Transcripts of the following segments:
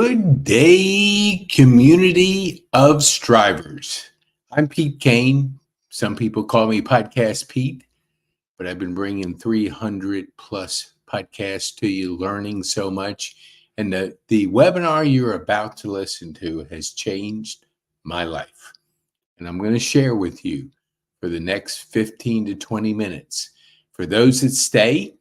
Good day, community of strivers. I'm Pete Kane. Some people call me Podcast Pete, but I've been bringing 300 plus podcasts to you, learning so much. And the webinar you're about to listen to has changed my life. And I'm going to share with you for the next 15 to 20 minutes. For those that stay,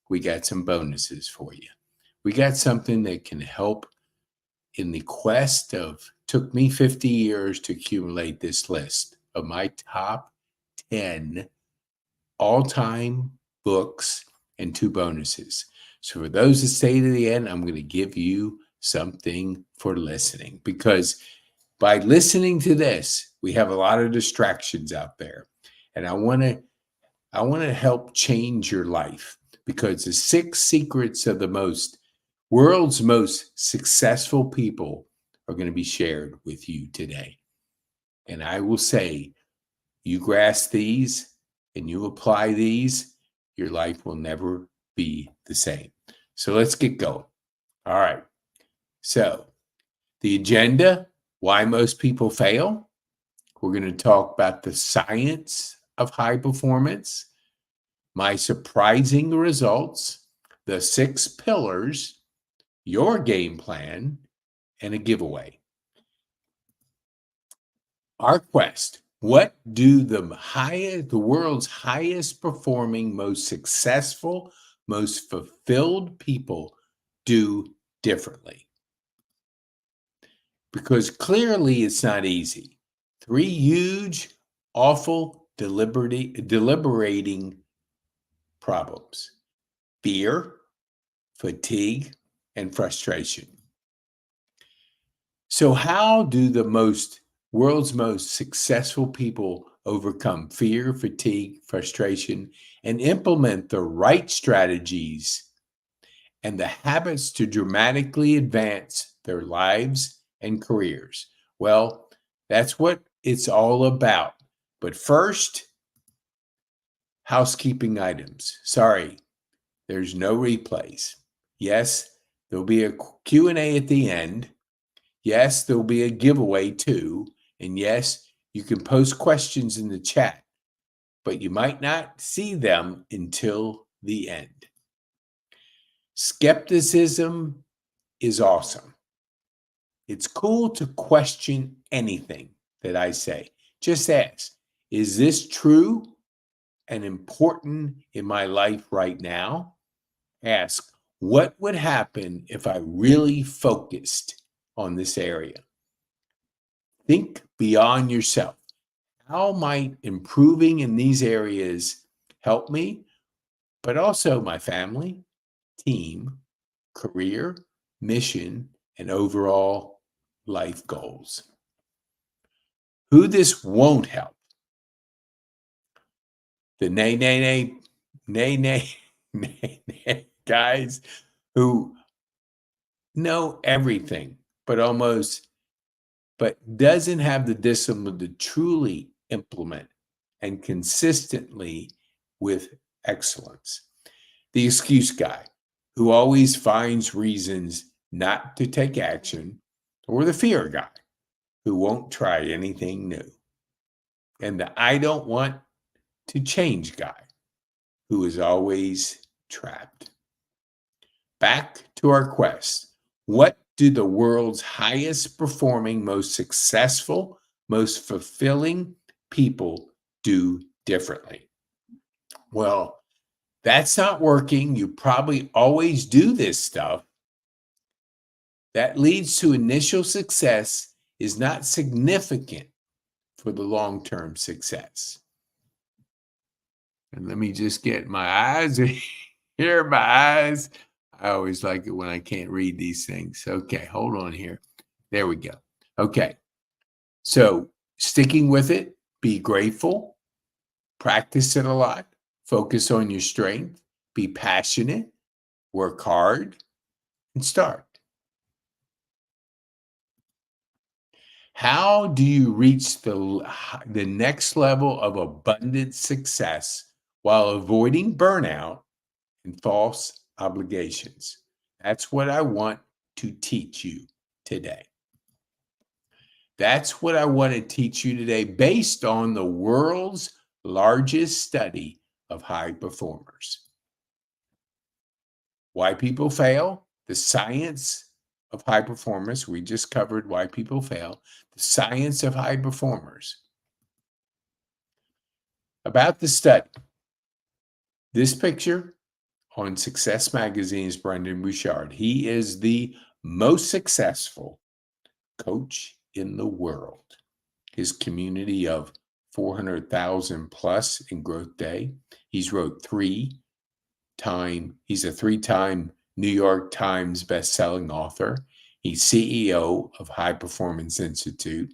we got some bonuses for you. We got something that can help in the quest of, took me 50 years to accumulate this list of my top 10 all-time books and 2 bonuses. So for those that stay to the end, I'm going to give you something for listening, because by listening to this, we have a lot of distractions out there. And I want to help change your life, because the 6 secrets of the world's most successful people are going to be shared with you today. And I will say, you grasp these and you apply these, your life will never be the same. So let's get going. All right. So the agenda, why most people fail. We're going to talk about the science of high performance, my surprising results, the 6 pillars, your game plan, and a giveaway. Our quest. What do the world's highest performing, most successful, most fulfilled people do differently? Because clearly it's not easy. 3 huge, awful, deliberating problems: fear, fatigue, and frustration. So how do the world's most successful people overcome fear, fatigue, frustration, and implement the right strategies and the habits to dramatically advance their lives and careers? Well, that's what it's all about. But first, housekeeping items. Sorry, there's no replays. Yes, there'll be a Q&A at the end. Yes, there'll be a giveaway too. And yes, you can post questions in the chat, but you might not see them until the end. Skepticism is awesome. It's cool to question anything that I say. Just ask, is this true and important in my life right now? Ask, what would happen if I really focused on this area? Think beyond yourself. How might improving in these areas help me, but also my family, team, career, mission, and overall life goals? Who this won't help? The nay guys who know everything, but doesn't have the discipline to truly implement and consistently with excellence. The excuse guy who always finds reasons not to take action, or the fear guy who won't try anything new. And the I don't want to change guy who is always trapped. Back to our quest. What do the world's highest performing, most successful, most fulfilling people do differently? Well, that's not working. You probably always do this stuff. That leads to initial success is not significant for the long-term success. And let me just get my eyes here, my eyes. I always like it when I can't read these things. Okay, hold on here. There we go. Okay. So sticking with it, be grateful, practice it a lot, focus on your strength, be passionate, work hard, and start. How do you reach the next level of abundant success while avoiding burnout and false obligations? That's what I want to teach you today. That's what I want to teach you today based on the world's largest study of high performers. Why people fail, the science of high performance. We just covered why people fail, the science of high performers. About the study, this picture on Success Magazine's Brendon Burchard. He is the most successful coach in the world. His community of 400,000 plus in Growth Day. He's a three-time New York Times best-selling author. He's CEO of High Performance Institute.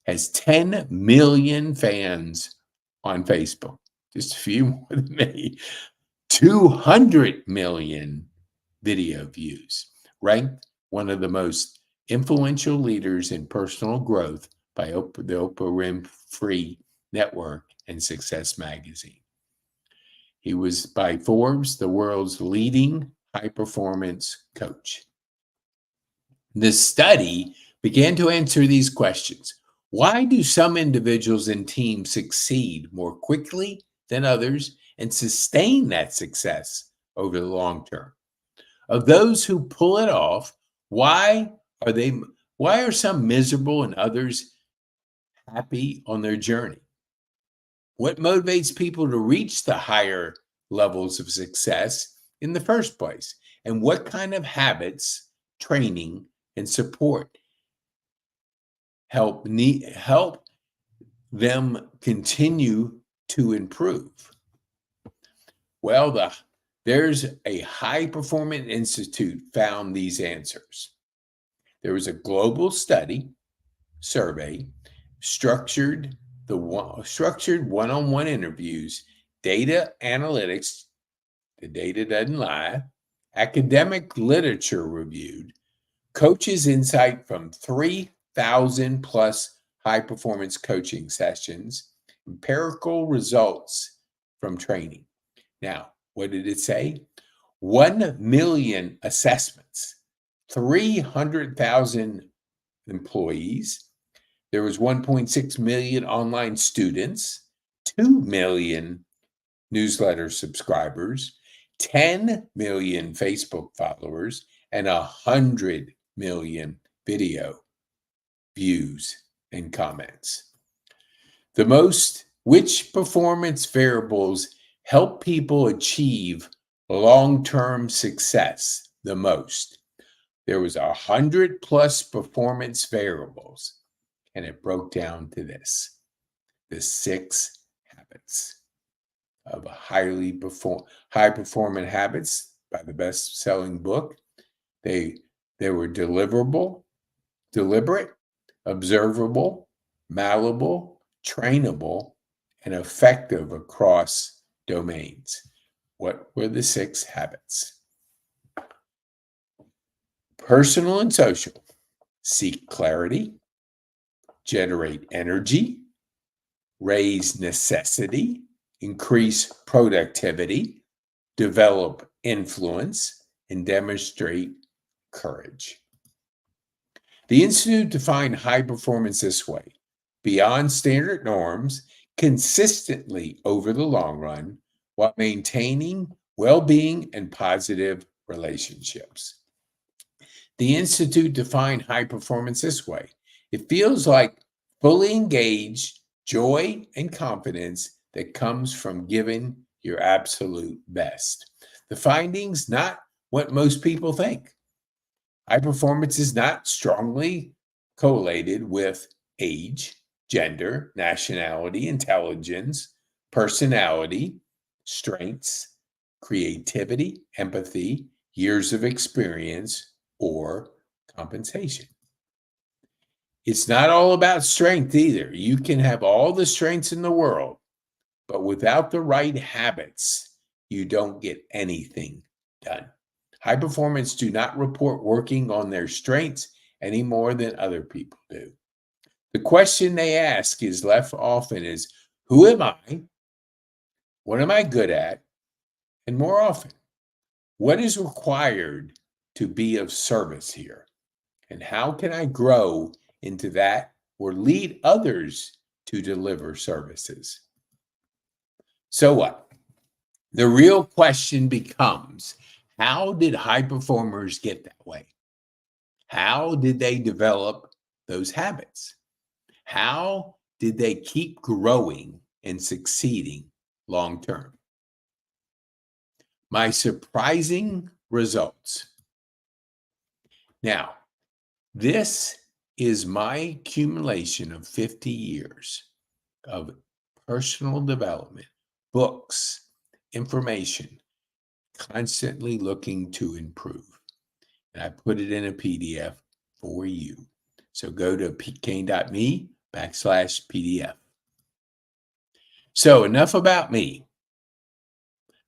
Has 10 million fans on Facebook. Just a few more than me. 200 million video views. Ranked one of the most influential leaders in personal growth by the Oprah Winfrey Network and Success Magazine. He was by Forbes the world's leading high-performance coach. The study began to answer these questions. Why do some individuals and teams succeed more quickly than others and sustain that success over the long term? Of those who pull it off, why are some miserable and others happy on their journey? What motivates people to reach the higher levels of success in the first place? And what kind of habits, training, and support help them continue to improve? Well, there's a High Performance Institute found these answers. There was a global survey, structured one-on-one interviews, data analytics, the data doesn't lie, academic literature reviewed, coaches' insight from 3,000 plus high-performance coaching sessions, empirical results from training. Now, what did it say? 1 million assessments, 300,000 employees. There was 1.6 million online students, 2 million newsletter subscribers, 10 million Facebook followers, and 100 million video views and comments. Which performance variables help people achieve long-term success the most? There was 100 plus performance variables, and it broke down to this: the 6 habits of high-performing habits by the best-selling book. They were deliberate, observable, malleable, trainable, and effective across domains. What were the 6 habits? Personal and social. Seek clarity, generate energy, raise necessity, increase productivity, develop influence, and demonstrate courage. The Institute defined high performance this way: beyond standard norms, consistently over the long run, while maintaining well-being and positive relationships. The Institute defined high performance this way: it feels like fully engaged joy and confidence that comes from giving your absolute best. The findings, not what most people think. High performance is not strongly correlated with age, gender, nationality, intelligence, personality, strengths, creativity, empathy, years of experience, or compensation. It's not all about strength either. You can have all the strengths in the world, but without the right habits, you don't get anything done. High performance do not report working on their strengths any more than other people do. The question they ask is left often is, who am I? What am I good at? And more often, what is required to be of service here? And how can I grow into that or lead others to deliver services? So what? The real question becomes, how did high performers get that way? How did they develop those habits? How did they keep growing and succeeding long term? My surprising results. Now, this is my accumulation of 50 years of personal development, books, information, constantly looking to improve. And I put it in a PDF for you. So go to petekane.me/PDF. So enough about me.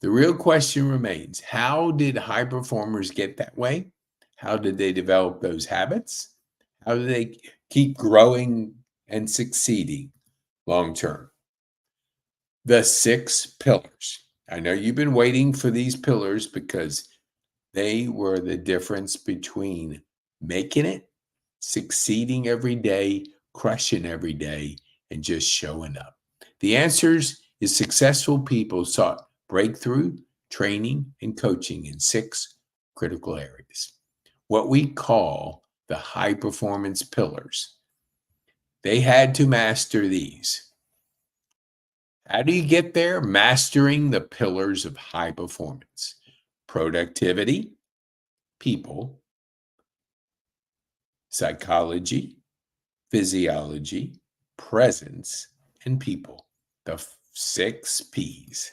The real question remains, how did high performers get that way? How did they develop those habits? How do they keep growing and succeeding long term? The 6 pillars. I know you've been waiting for these pillars because they were the difference between making it, succeeding every day, crushing every day, and just showing up. The answers is successful people sought breakthrough, training, and coaching in 6 critical areas. What we call the high performance pillars. They had to master these. How do you get there? Mastering the pillars of high performance: productivity, people, psychology, physiology, presence, and people. The 6 P's.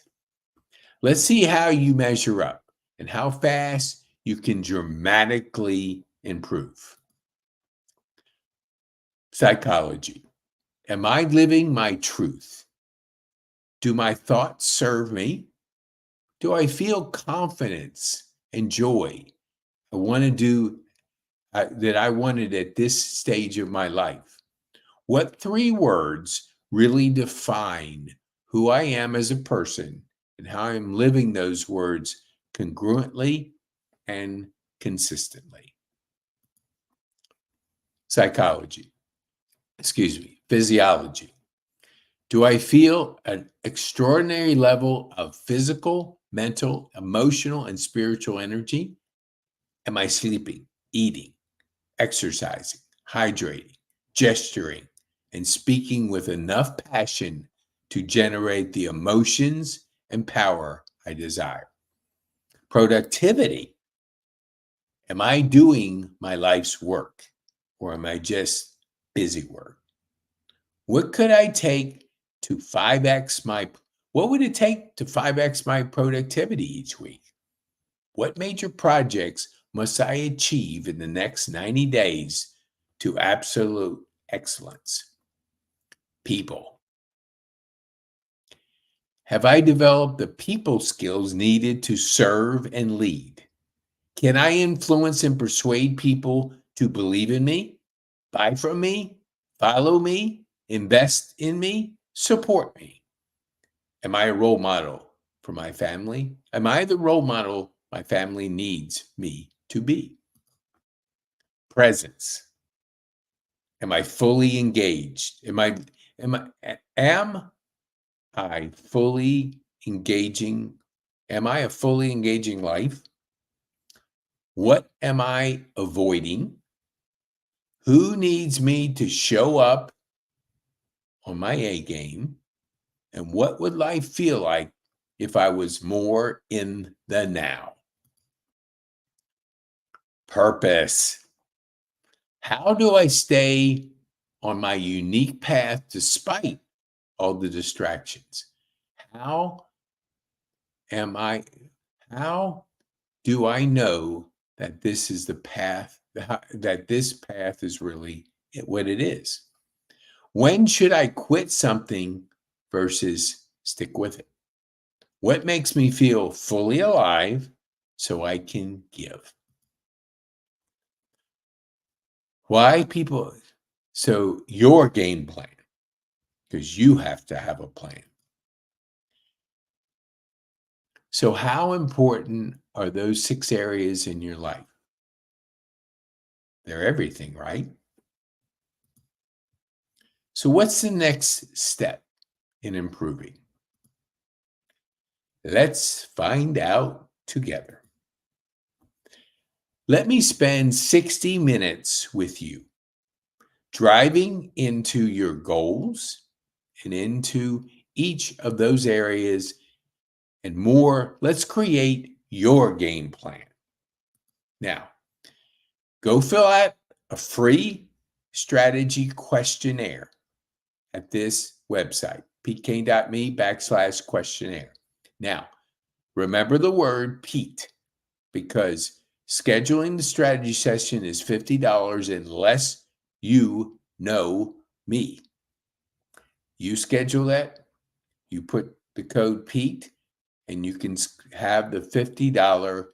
Let's see how you measure up and how fast you can dramatically improve. Psychology. Am I living my truth? Do my thoughts serve me? Do I feel confidence and joy? I want to do that I wanted at this stage of my life. What 3 words really define who I am as a person and how I'm living those words congruently and consistently? Psychology, physiology. Do I feel an extraordinary level of physical, mental, emotional, and spiritual energy? Am I sleeping, eating, exercising, hydrating, gesturing, and speaking with enough passion to generate the emotions and power I desire? Productivity. Am I doing my life's work, or am I just busy work? What could I take to 5x my what would it take to 5x my productivity each week? What major projects must I achieve in the next 90 days to absolute excellence? People. Have I developed the people skills needed to serve and lead? Can I influence and persuade people to believe in me, buy from me, follow me, invest in me, support me? Am I a role model for my family? Am I the role model my family needs me to be? Presence. Am I fully engaged? Am I fully engaging? Am I a fully engaging life? What am I avoiding? Who needs me to show up on my A game? And what would life feel like if I was more in the now? Purpose. How do I stay on my unique path despite all the distractions? How am I, how do I know that this is the path, that this path is really what it is? When should I quit something versus stick with it? What makes me feel fully alive so I can give? Why people? So, your game plan, because you have to have a plan. So, how important are those 6 areas in your life? They're everything, right? So what's the next step in improving? Let's find out together. Let me spend 60 minutes with you, driving into your goals and into each of those areas and more. Let's create your game plan. Now, go fill out a free strategy questionnaire at this website, petekane.me/questionnaire. Now, remember the word Pete, because scheduling the strategy session is $50 unless you know me. You schedule that, you put the code Pete, and you can have the $50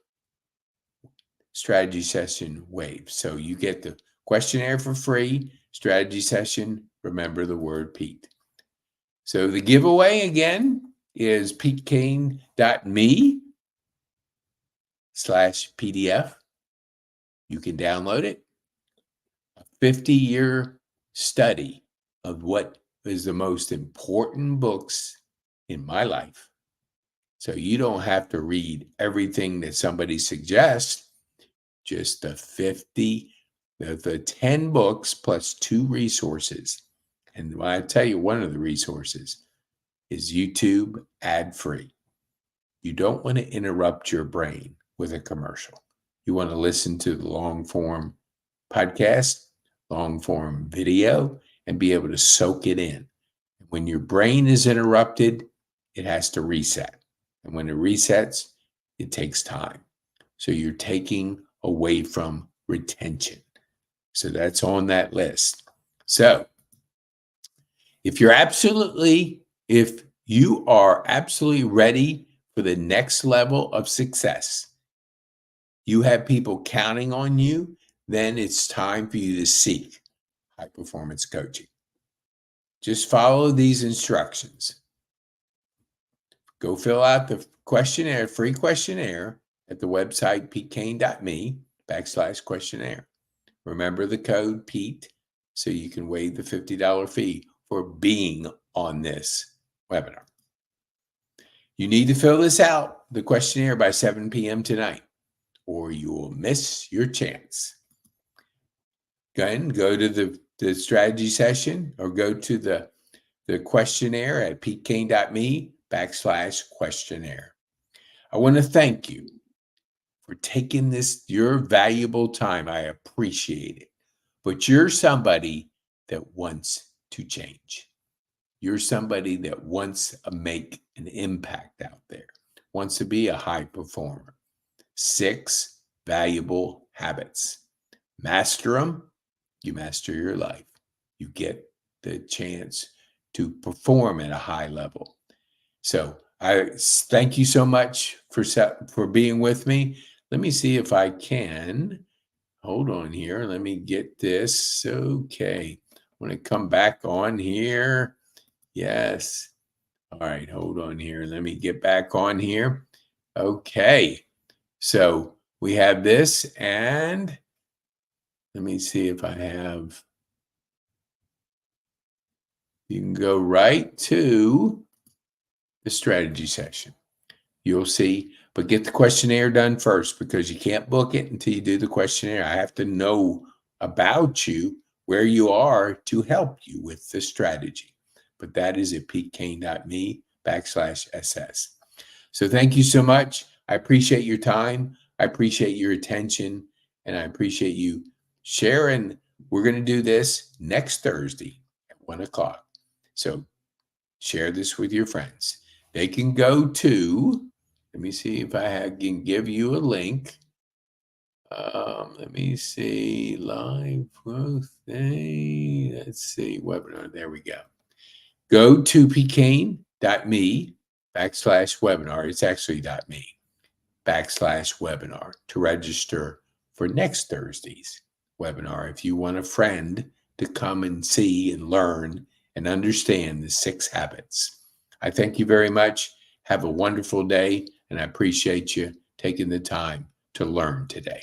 strategy session waived. So you get the questionnaire for free, strategy session, remember the word Pete. So the giveaway again is petekane.me/PDF. You can download it. A 50-year study of what is the most important books in my life. So you don't have to read everything that somebody suggests, just the 10 books plus 2 resources. And when I tell you, one of the resources is YouTube ad-free. You don't want to interrupt your brain with a commercial. You want to listen to the long-form podcast, long-form video, and be able to soak it in. When your brain is interrupted, it has to reset. And when it resets, it takes time. So you're taking away from retention. So that's on that list. So if you are absolutely ready for the next level of success, you have people counting on you, then it's time for you to seek high performance coaching. Just follow these instructions. Go fill out the questionnaire, free questionnaire at the website petekane.me/questionnaire. Remember the code Pete so you can waive the $50 fee for being on this webinar. You need to fill this out, the questionnaire, by 7 p.m. tonight, or you will miss your chance. Again, go to the strategy session or go to the questionnaire at petekane.me/questionnaire. I want to thank you for taking your valuable time. I appreciate it. But you're somebody that wants to change. You're somebody that wants to make an impact out there, wants to be a high performer. 6 valuable habits. Master them, you master your life. You get the chance to perform at a high level. So I thank you so much for being with me. Let me see if I can. Hold on here. Let me get this. Okay. I want to come back on here. Yes. All right. Hold on here. Let me get back on here. Okay. So we have this, and let me see if I have. You can go right to the strategy session. You'll see, but get the questionnaire done first, because you can't book it until you do the questionnaire. I have to know about you, where you are, to help you with the strategy. But that is at petekane.me/SS. So thank you so much. I appreciate your time. I appreciate your attention, and I appreciate you sharing. We're going to do this next Thursday at 1 o'clock. So share this with your friends. They can go to, let me see if I can give you a link. Let me see, live growth day. Let's see, webinar. There we go. Go to petekane.me/webinar. It's actually .me/webinar to register for next Thursday's webinar. If you want a friend to come and see and learn and understand the 6 habits. I thank you very much. Have a wonderful day, and I appreciate you taking the time to learn today.